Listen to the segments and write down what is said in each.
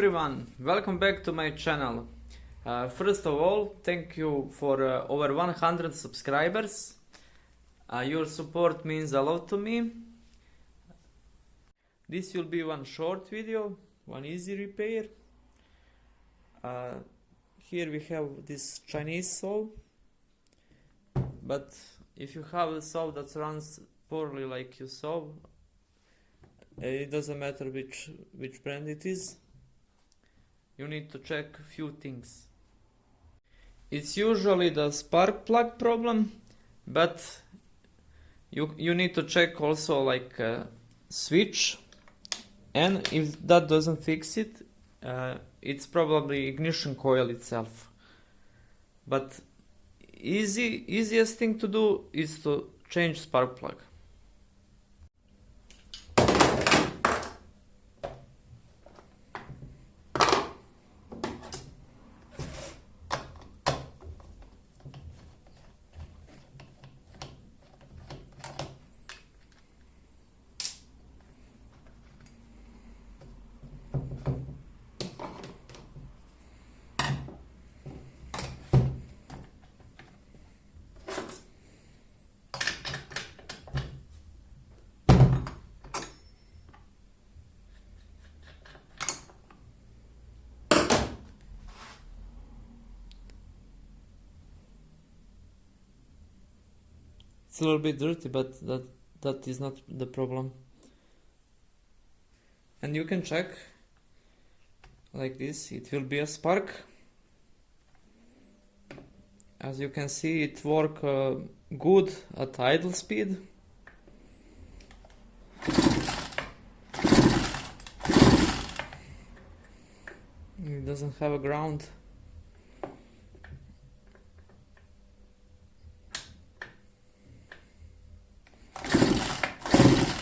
everyone, welcome back to my channel. First of all, thank you for over 100 subscribers. Your support means a lot to me. This will be one short video, one easy repair. Here we have this Chinese saw, but if you have a saw that runs poorly like you saw, it doesn't matter which brand it is. You need to check few things. It's usually the spark plug problem, but you need to check also like switch, and if that doesn't fix it, it's probably ignition coil itself. But easiest thing to do is to change spark plug. It's a little bit dirty, but that is not the problem. And you can check like this, it will be a spark. As you can see, it works good at idle speed. It doesn't have a ground.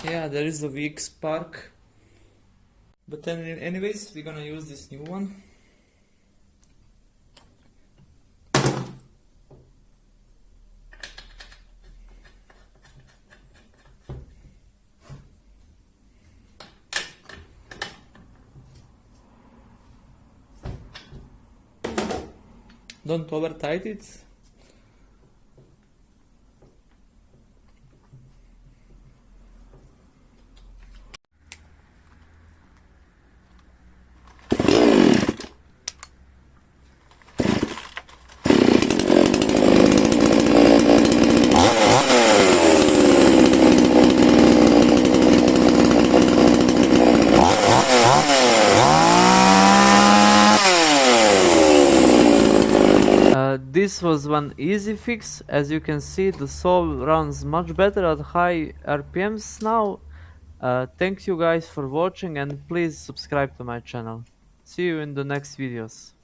Yeah, there is a weak spark, but then anyways, we're gonna use this new one. Don't over tight it. This was one easy fix. As you can see, the saw runs much better at high RPMs now. Thank you guys for watching, and please subscribe to my channel. See you in the next videos.